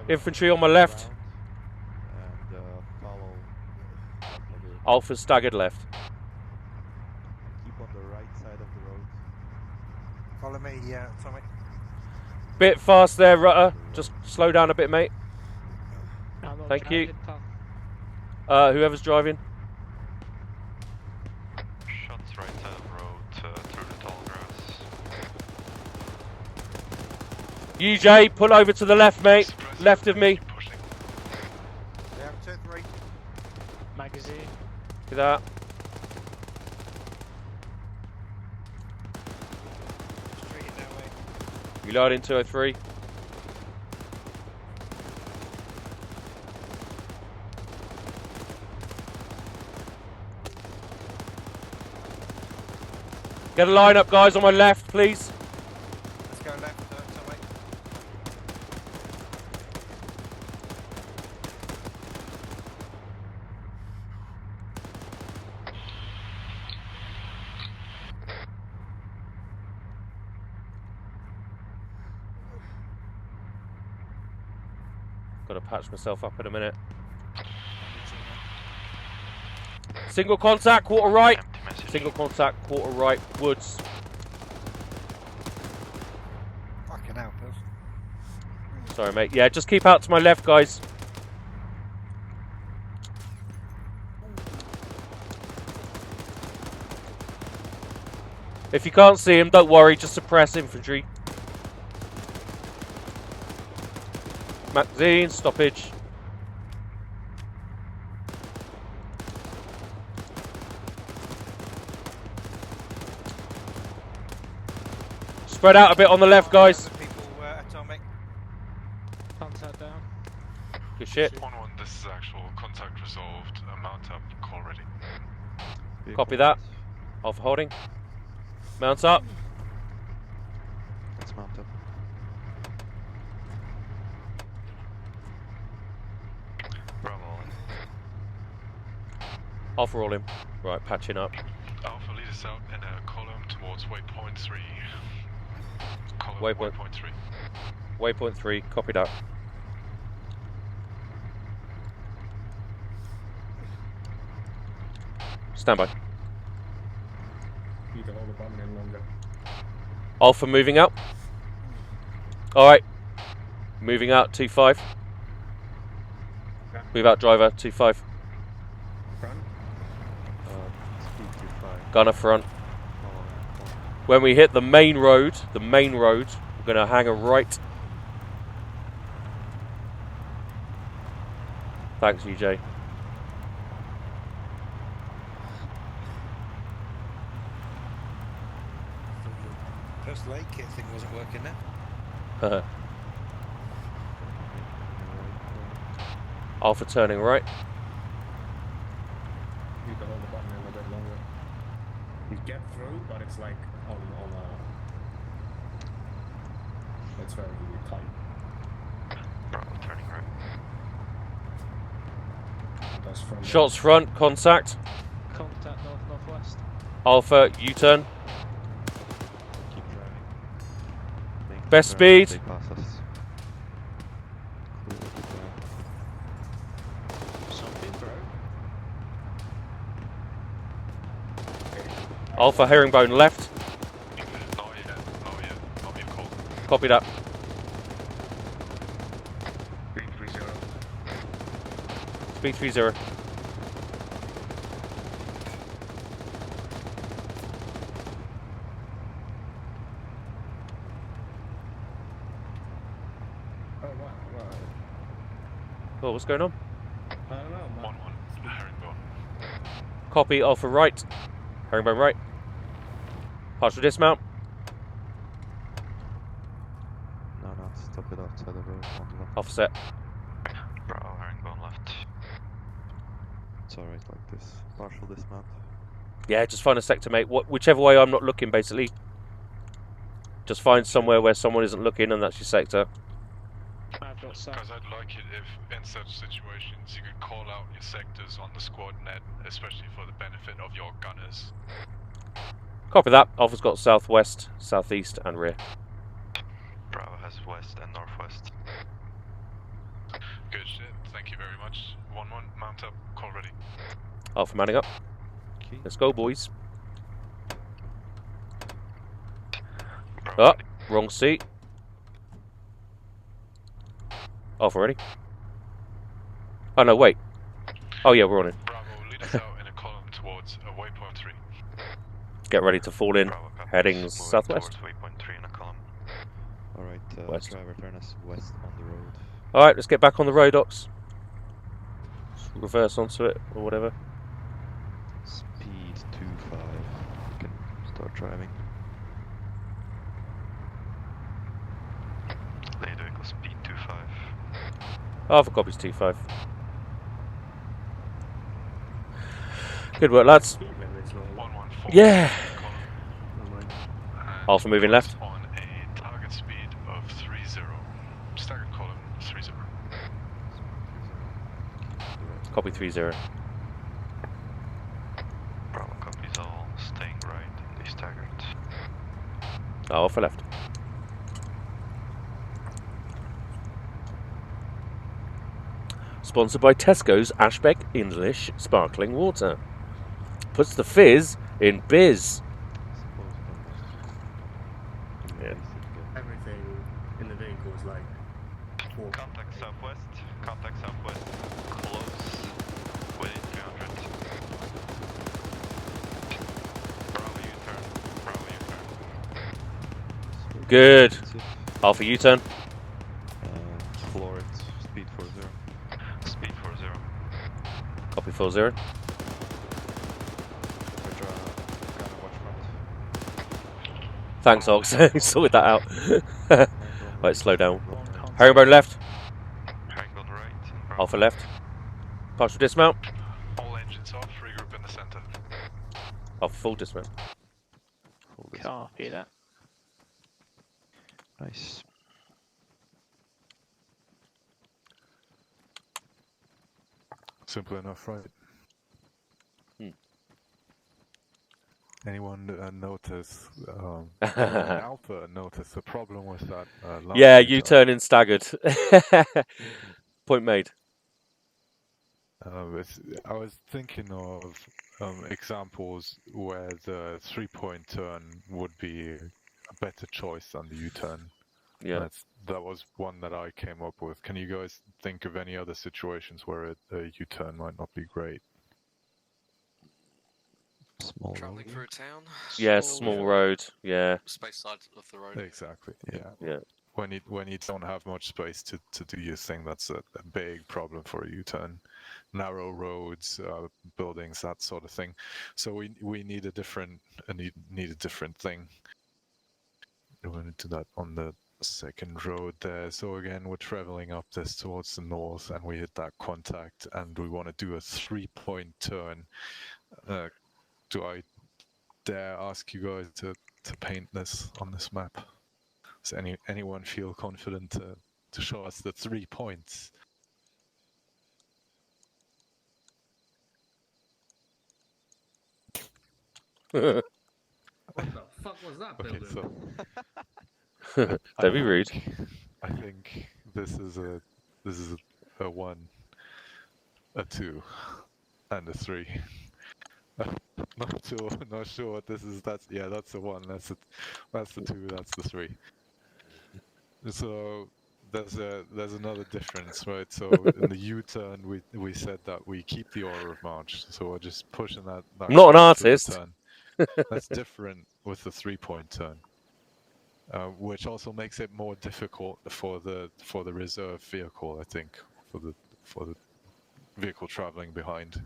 Infantry on my left. And follow Alpha staggered left. keep on the right side of the road. Follow me, yeah, Tommy. Bit fast there, Rutter. Just slow down a bit, mate. Thank you. Whoever's driving. Shots right side of the road through the tall grass. UJ, pull over to the left, mate. Left of me. Yeah, 2-3. Magazine. Look at that. Street that way. Reloading 203. Get a line up, guys, on my left, please. Let's go left, Tommy. Got to patch myself up in a minute. Single contact, quarter right. Single contact, quarter right, woods. Fucking hell, Pills. Sorry, mate. Yeah, just keep out to my left, guys. If you can't see him, don't worry, just suppress infantry. Magazine, stoppage. Spread out a bit on the left, guys. People, Atomic. Contact down. Good shit. 1-1, this is actual contact resolved, mount up, call ready. Copy that. Alpha holding. Mount up. Let's mount up. Bravo on. Alpha rolling. Right, patching up. Alpha lead us out in a column towards waypoint 3. Column Waypoint. waypoint 3. Waypoint 3, copy that. Stand by. Need to hold the button in longer. Alpha moving out. Alright. Moving out, 2-5. Move out, driver, 2-5. Front. Speed 25. Gunner front. Follow. When we hit the main road, we're going to hang a right. Thanks, UJ. First lake kit thing wasn't working now. Alpha turning right. Need to hold the button in a bit longer. You get through, but it's like on a. It's very tight. Bravo, turning right. That's from Shots front, contact. Contact north-northwest. Alpha, U-turn. Keep driving. Make Best the turn, speed. They pass us. Clear the turn. Something, bro. Alpha, herringbone left. Not yet. Not yet called. Copy that. 330. Speed 30. Oh wow, wow. Oh, what's going on? I don't know. 1-1. Herringbone. Copy, Alpha right. Herringbone right. Partial dismount. No, stop it outside the road on the left. Offset. Bravo, herringbone left. It's alright like this. Partial dismount. Yeah, just find a sector, mate. Whichever way I'm not looking, basically. Just find somewhere where someone isn't looking, and that's your sector. I've got south. Because I'd like it if, in such situations, you could call out your sectors on the squad net, especially for the benefit of your gunners. Copy that. Alpha's got southwest, southeast, and rear. Bravo has west and northwest. Good shit. Thank you very much. 1-1. Mount up. Call ready. Alpha manning up. Okay. Let's go, boys. Bravo, Oh, wrong seat. Alpha ready. Oh no, wait. Oh yeah, we're on it. Bravo, lead us out in a column towards waypoint 3. Get ready to fall in. Bravo copies. Heading Moving southwest. towards waypoint 3 in a column. Alright, West. driver, turn us west on the road. Alright, let's get back on the road, Ox. Reverse onto it, or whatever. Speed 25. You can start driving. Lead vehicle speed 25. Alpha copies 2-5. Good work, lads. Speed limit's low. 114. Yeah. Oh my. And Alpha moving left. On a target speed of 30. Staggered column 30. Copy 30. Bravo copies all. Staying right in the staggered. Alpha left. Sponsored by Tesco's Ashbeck English Sparkling Water. Puts the fizz in biz. Yeah. Everything in the vehicle is like. Contact southwest. Contact southwest. Close. Within 300. Bravo U-turn. Bravo U-turn. Good. Alpha U-turn. Floor it, speed 40. Speed 40. Copy 40. Thanks, Ox. Sorted that out. Right, slow down. Herringbone left. Herringbone right. Bravo. Alpha left. Partial dismount. All engines off. Regroup in the center. Alpha full dismount. Copy that. Nice. Simple enough, right? anyone notice? Anyone in Alpha notice a problem with that? Last Yeah, U-turn? U-turning staggered. Point made. I was thinking of examples where the 3-point turn would be a better choice than the U-turn. Yeah. That was one that I came up with. Can you guys think of any other situations where a U-turn might not be great? Small Traveling through a town. Yeah, small road. Yeah. Space side of the road. Exactly. Yeah. Yeah. When you don't have much space to do your thing, that's a big problem for a U-turn. Narrow roads, buildings, that sort of thing. So we need a different thing. We're going to do that on the second road there. So again, we're traveling up this towards the north, and we hit that contact, and we want to do a 3-point turn. Do I dare ask you guys to paint this on this map? Does anyone feel confident to show us the 3 points? What the fuck was that building? So Don't be rude. I think this is a 1, a 2, and a 3. Not sure what this is. That's a 1. That's the 2. That's the 3. So there's another difference, right? So in the U-turn, we said that we keep the order of march. So we're just pushing that. Not an car through the artist. turn. That's different with the 3-point turn, which also makes it more difficult for the reserve vehicle. I think for the vehicle traveling behind.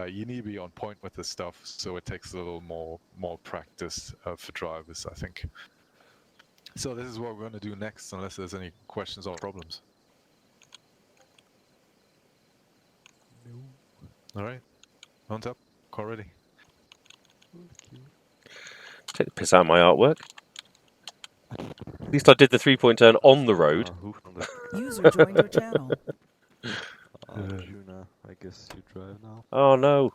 You need to be on point with this stuff, so it takes a little more practice for drivers, I think. So this is what we're going to do next, unless there's any questions or problems. No. All right, on top, car ready. Take the piss out of my artwork. At least I did the 3-point turn on the road. User joined your channel. Juna, I guess you drive now. Oh no.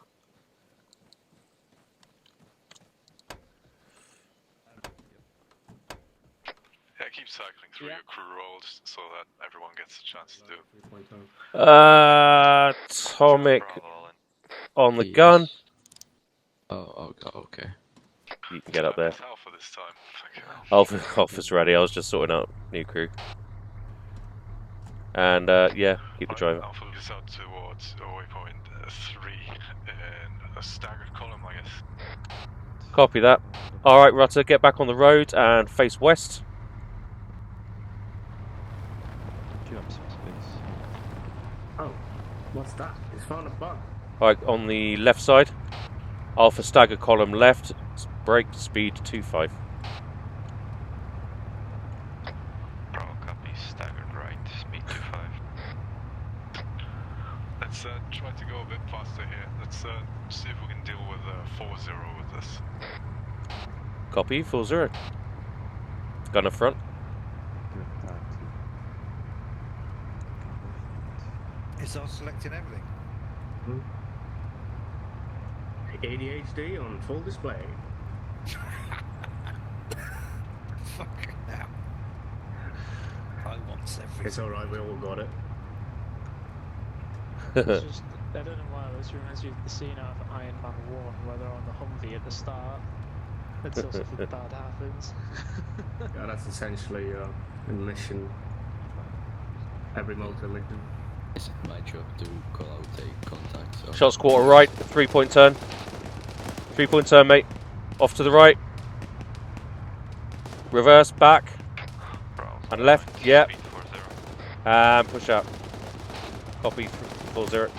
Yeah, keep cycling through your crew roles so that everyone gets a chance to do. Atomic on the gun. Oh, okay. You can get up there. Alpha this time. Alpha's ready. I was just sorting out new crew. And yeah, keep the driver. Alpha is out towards waypoint 3 in a staggered column, I guess. Copy that. All right, Rutter, get back on the road and face west. Do you have some space? Oh, what's that? It's found a bug. All right, on the left side. Alpha stagger column left. Brake speed 25. Bravo copy, staggered right, speed 25. Let's try to go a bit faster here. Let's see if we can deal with 4-0 with this. Copy, 4-0. Gun up front. It's all selecting everything. ADHD on full display. Fuck now. I want everything. It's alright, we all got it. It's just, I don't know why, this reminds me of the scene out of Iron Man 1 where they're on the Humvee at the start until something bad happens. Yeah, that's essentially a mission. Every motor mission. It's my job to call out a contact. So. Shots quarter right, 3-point turn. 3-point turn, mate. Off to the right. Reverse, back. And left, yep. And push up. Copy, 4-0.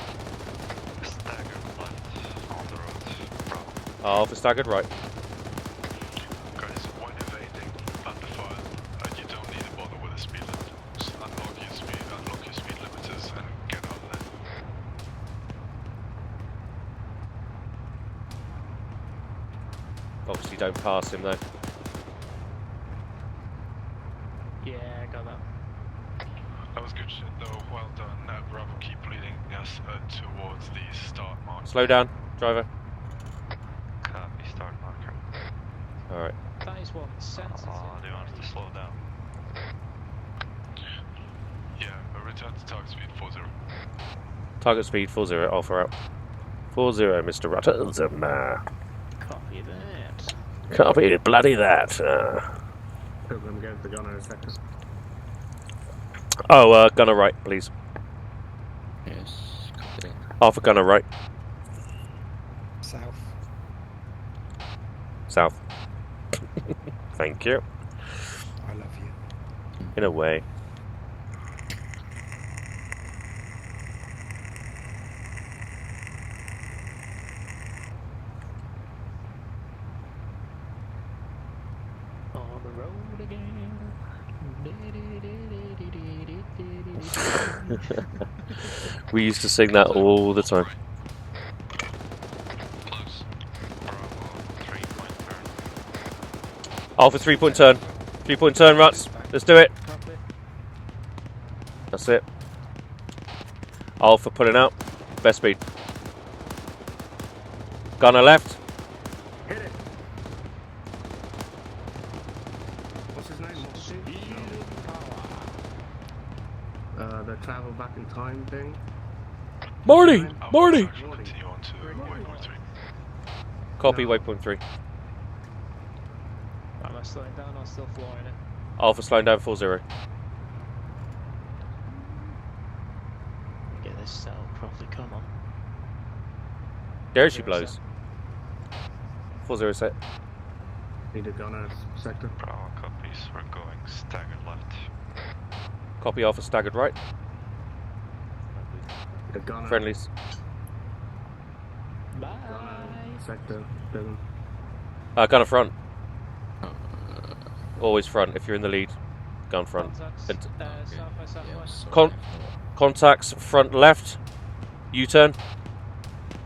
Staggered left on the road. Alpha staggered right. Guys, when evading under fire, you don't need to bother with a speed limit. Just unlock your speed limiters and get out of there. Obviously don't pass him though. Yeah, I got that. That was good shit though, well done. Bravo, keep leading us towards the start mark. Slow down, driver. Copy, start marker. Alright. That is one sensitive. Do you want us to slow down? Yeah, return to target speed 40. Target speed 40, Alpha out. 40, Mr. Rutters. Copy that. Copy, bloody that. Pilgrim, go to the gunner sector. Oh, gunner right, please. Yes, copy that. Alpha gunner right. South. South. Thank you. I love you. In a way. On the road again. We used to sing that all the time. Close. Bravo, 3-point turn. Alpha 3-point turn. 3-point turn, Ruts. Let's do it. That's it. Alpha pulling out. Best speed. Gunner left. Hit it! What's his name? The travel back in time thing? Marty! Marty! Continue on to waypoint 3. Copy, No. waypoint 3. Am I slowing down or still flying it? Alpha slowing down 40. Get this set up properly, come on. There she blows. 40 set. Need a gunner sector. Bravo copies. We're going staggered left. Copy, Alpha staggered right. The gunner. Friendlies. Bye. Gunner sector. Pilgrim. Gunner front. Always front if you're in the lead. Gun front. Contacts, southwest, southwest. Contacts front left. U-turn.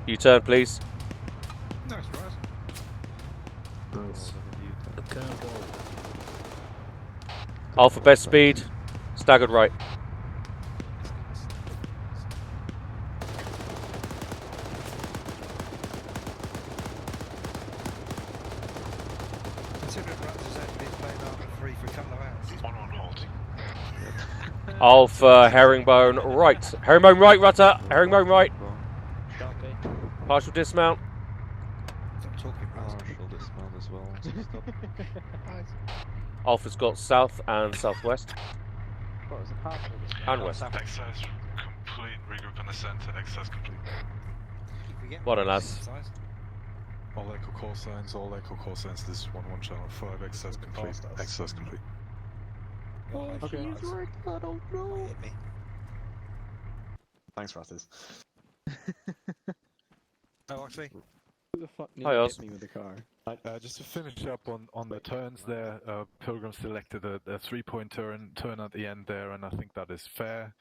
U-turn, please. Nice, right. Nice. Alpha best speed. Staggered right. Considering Ruts has only been playing ARMA 3 for a couple of hours. One on halting. Alpha herringbone right. Herringbone right, Rutter. Herringbone right. Copy. Partial dismount. Stop talking, Ruts. Partial dismount as well. So stop. Alpha's got south and southwest. What was the partial? And west. Exercise complete. Regroup in the center. Exercise complete. Well done, lads. All echo call signs. All echo call signs. This is 1-1 channel 5. Exercise complete. Exercise complete. Okay. I don't know. Hit me. Thanks, Ratters. Oh, I see. Who the fuck Hi, Oz. hit me with the car? Just to finish up on the turns there, Pilgrim selected a 3-point turn at the end there, and I think that is fair.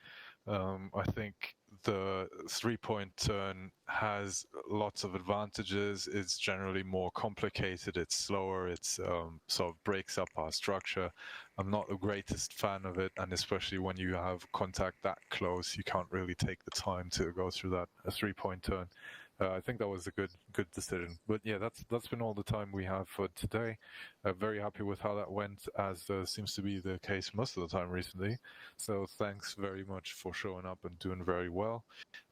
I think the 3-point turn has lots of advantages. It's generally more complicated, it's slower, it's sort of breaks up our structure. I'm not the greatest fan of it, and especially when you have contact that close, you can't really take the time to go through that 3-point turn. I think that was a good decision. But yeah, that's been all the time we have for today. Very happy with how that went, as seems to be the case most of the time recently. So thanks very much for showing up and doing very well.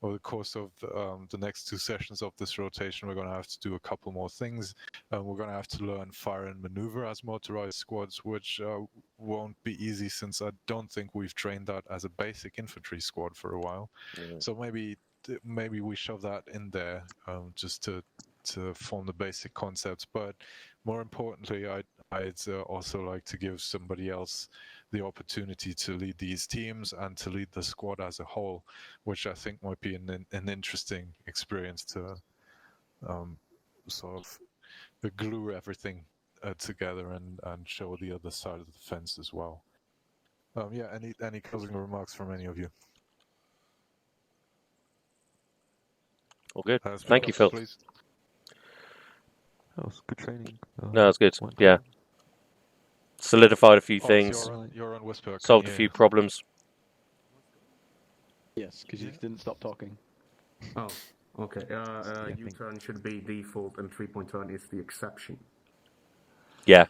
Over the course of the next 2 sessions of this rotation, we're going to have to do a couple more things. We're going to have to learn fire and maneuver as motorized squads, which won't be easy since I don't think we've trained that as a basic infantry squad for a while. So maybe we shove that in there just to form the basic concepts. But more importantly, I'd also like to give somebody else the opportunity to lead these teams and to lead the squad as a whole, which I think might be an interesting experience to sort of glue everything together and show the other side of the fence as well. Yeah, any closing remarks from any of you? All good. Thank you, Phil. Please. That was good training. No, that's good. Yeah. Solidified a few things. You're on Whisper. Solved a few problems. Yes, because you didn't stop talking. Oh, okay. U-turn should be default and 3-point turn is the exception. Yeah.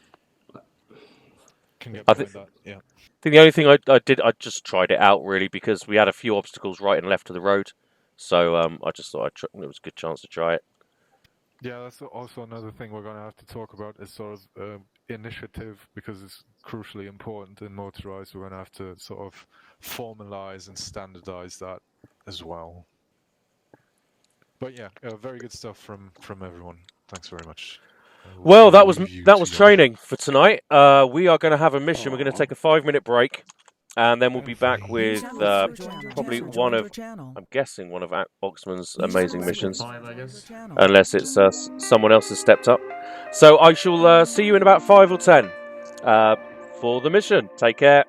Can get I behind that. Yeah. I think the only thing I did, I just tried it out really because we had a few obstacles right and left of the road, so I just thought it was a good chance to try it. Yeah, that's also another thing we're going to have to talk about is sort of initiative, because it's crucially important in motorized. We're going to have to sort of formalize and standardize that as well. But yeah, very good stuff from everyone. Thanks very much. Well, that was training for tonight. We are going to have a mission. We're going to take a 5-minute break, and then we'll be back with probably one of, I'm guessing, one of Oxman's amazing missions, unless it's someone else has stepped up. So I shall see you in about 5 or 10 for the mission. Take care.